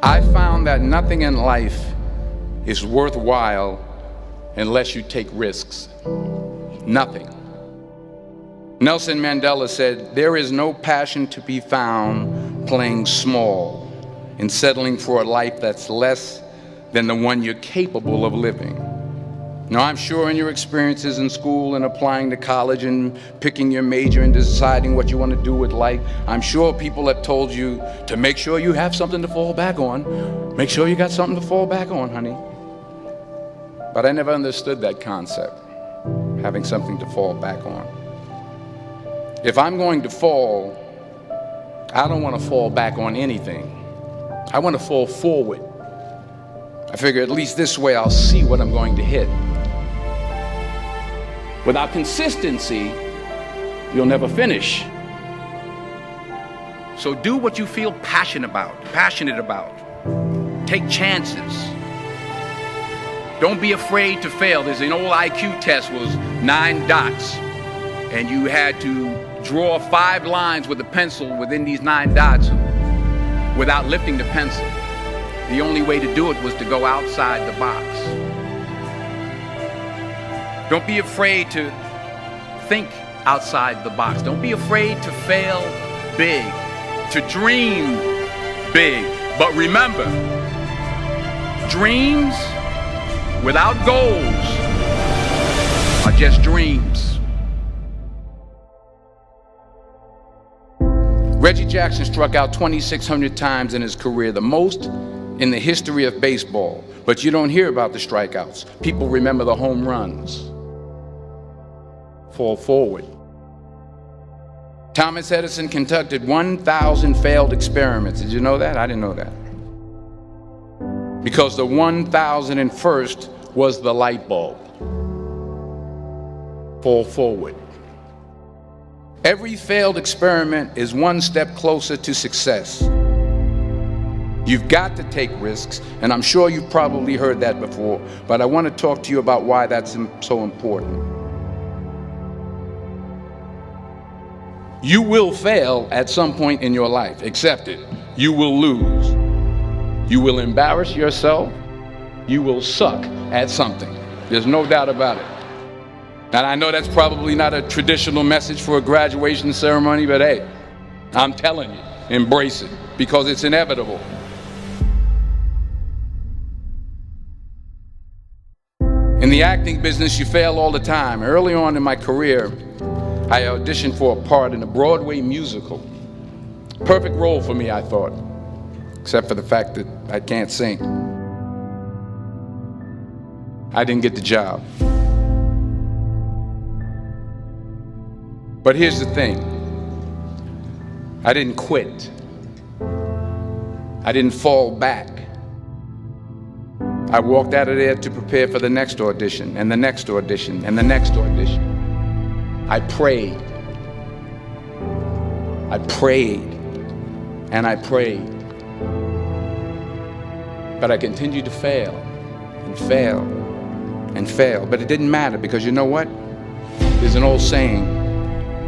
I found that nothing in life is worthwhile unless you take risks. Nothing. Nelson Mandela said, "There is no passion to be found playing small and settling for a life that's less than the one you're capable of living." Now, I'm sure in your experiences in school and applying to college and picking your major and deciding what you want to do with life, I'm sure people have told you to make sure you have something to fall back on. Make sure you got something to fall back on, honey. But I never understood that concept, having something to fall back on. If I'm going to fall, I don't want to fall back on anything. I want to fall forward. I figure at least this way I'll see what I'm going to hit. Without consistency, you'll never finish. So do what you feel passionate about. Take chances. Don't be afraid to fail. There's an old IQ test, was 9 dots, and you had to draw 5 lines with a pencil within these 9 dots without lifting the pencil. The only way to do it was to go outside the box. Don't be afraid to think outside the box. Don't be afraid to fail big, to dream big. But remember, dreams without goals are just dreams. Reggie Jackson struck out 2,600 times in his career, the most in the history of baseball. But you don't hear about the strikeouts. People remember the home runs. Fall forward. Thomas Edison conducted 1,000 failed experiments. Did you know that? I didn't know that. Because the 1,001st was the light bulb. Fall forward. Every failed experiment is one step closer to success. You've got to take risks, and I'm sure you've probably heard that before, but I want to talk to you about why that's so important. You will fail at some point in your life. Accept it. You will lose. You will embarrass yourself. You will suck at something. There's no doubt about it. And I know that's probably not a traditional message for a graduation ceremony, but hey, I'm telling you, embrace it, because it's inevitable. In the acting business, you fail all the time. Early on in my career, I auditioned for a part in a Broadway musical. Perfect role for me, I thought, except for the fact that I can't sing. I didn't get the job. But here's the thing. I didn't quit. I didn't fall back. I walked out of there to prepare for the next audition, and the next audition, and the next audition. I prayed. I prayed. And I prayed. But I continued to fail, and fail, and fail. But it didn't matter, because you know what? There's an old saying,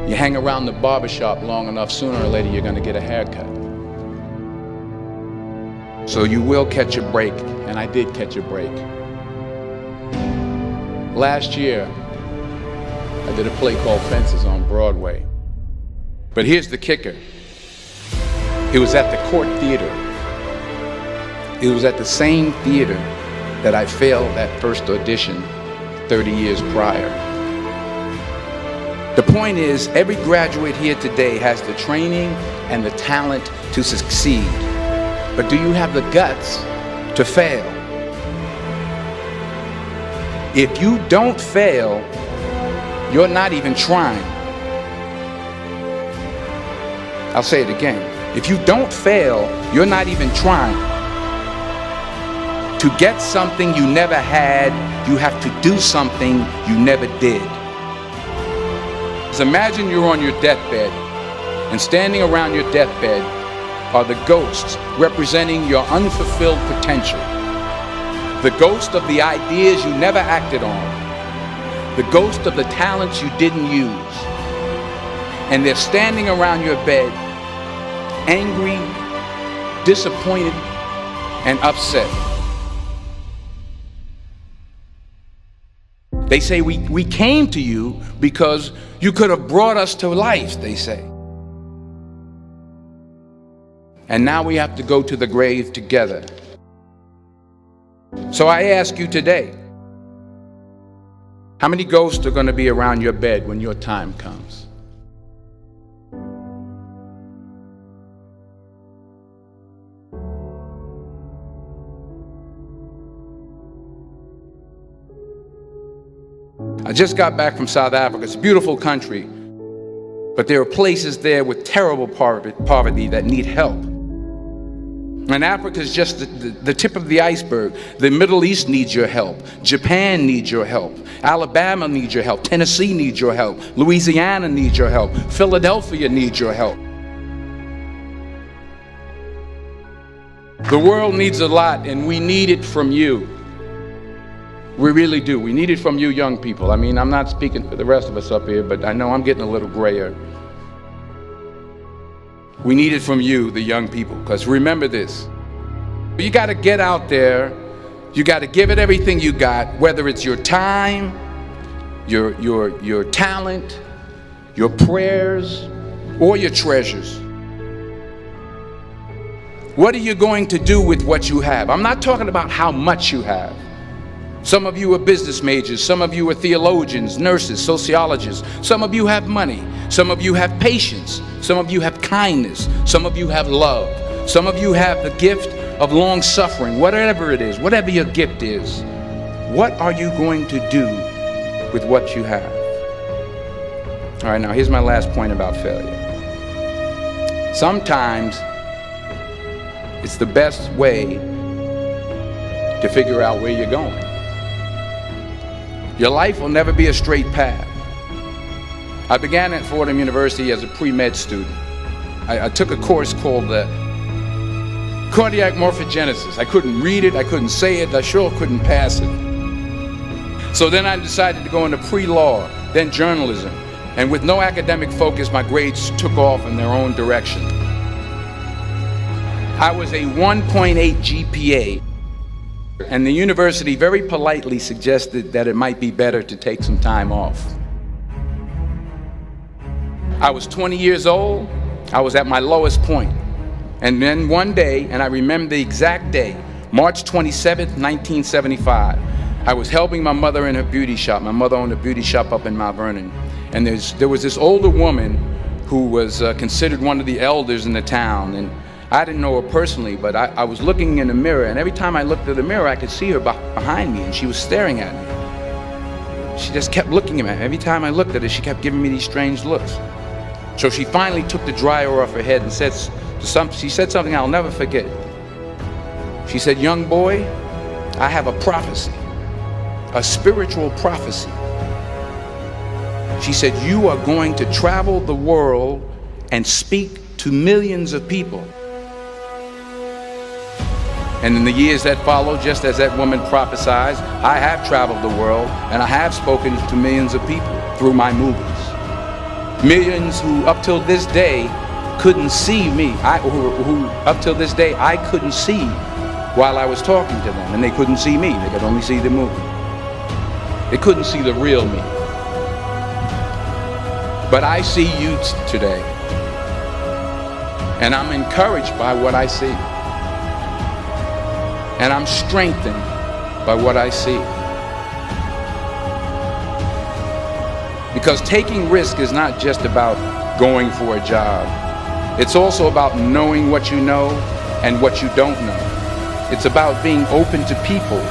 you hang around the barbershop long enough, sooner or later you're going to get a haircut. So you will catch a break, and I did catch a break. Last year, I did a play called Fences on Broadway. But here's the kicker. It was at the Court Theater. It was at the same theater that I failed that first audition 30 years prior. The point is, every graduate here today has the training and the talent to succeed. But do you have the guts to fail? If you don't fail, you're not even trying. I'll say it again. If you don't fail, you're not even trying. To get something you never had, you have to do something you never did. So imagine you're on your deathbed, and standing around your deathbed are the ghosts representing your unfulfilled potential. The ghost of the ideas you never acted on. The ghost of the talents you didn't use. And they're standing around your bed, angry, disappointed, and upset. They say we came to you because you could have brought us to life, they say. And now we have to go to the grave together. So I ask you today, how many ghosts are going to be around your bed when your time comes? I just got back from South Africa. It's a beautiful country, but there are places there with terrible poverty that need help. And Africa is just the tip of the iceberg. The Middle East needs your help. Japan needs your help. Alabama needs your help. Tennessee needs your help. Louisiana needs your help. Philadelphia needs your help. The world needs a lot, and we need it from you. We really do. We need it from you young people. I mean, I'm not speaking for the rest of us up here, but I know I'm getting a little grayer. We need it from you, the young people, because remember this. You got to get out there. You got to give it everything you got, whether it's your time, your talent, your prayers, or your treasures. What are you going to do with what you have? I'm not talking about how much you have. Some of you are business majors, some of you are theologians, nurses, sociologists. Some of you have money, some of you have patience, some of you have kindness, some of you have love, some of you have the gift of long suffering. Whatever it is, whatever your gift is, what are you going to do with what you have? All right, now here's my last point about failure. Sometimes it's the best way to figure out where you're going. Your life will never be a straight path. I began at Fordham University as a pre-med student. I took a course called cardiac morphogenesis. I couldn't read it, I couldn't say it, I sure couldn't pass it. So then I decided to go into pre-law, then journalism. And with no academic focus, my grades took off in their own direction. I was a 1.8 GPA. And the university very politely suggested that it might be better to take some time off. I was 20 years old. I was at my lowest point. And then one day, and I remember the exact day, March 27th, 1975, I was helping my mother in her beauty shop. My mother owned a beauty shop up in Mount Vernon. And there was this older woman who was considered one of the elders in the town. And I didn't know her personally, but I was looking in the mirror, and every time I looked at the mirror, I could see her behind me, and she was staring at me. She just kept looking at me. Every time I looked at her, she kept giving me these strange looks. So she finally took the dryer off her head and she said something I'll never forget. She said, "Young boy, I have a prophecy, a spiritual prophecy." She said, "You are going to travel the world and speak to millions of people." And in the years that followed, just as that woman prophesied, I have traveled the world and I have spoken to millions of people through my movies. Millions who up till this day couldn't see me, who up till this day I couldn't see while I was talking to them, and they couldn't see me, they could only see the movie. They couldn't see the real me. But I see you today, and I'm encouraged by what I see. And I'm strengthened by what I see. Because taking risk is not just about going for a job. It's also about knowing what you know and what you don't know. It's about being open to people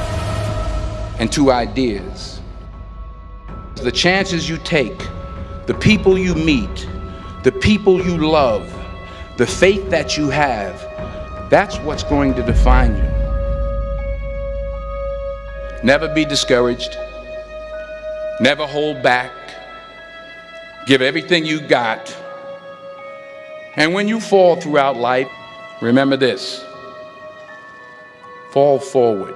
and to ideas. The chances you take, the people you meet, the people you love, the faith that you have, that's what's going to define you. Never be discouraged. Never hold back. Give everything you got. And when you fall throughout life, remember this: fall forward.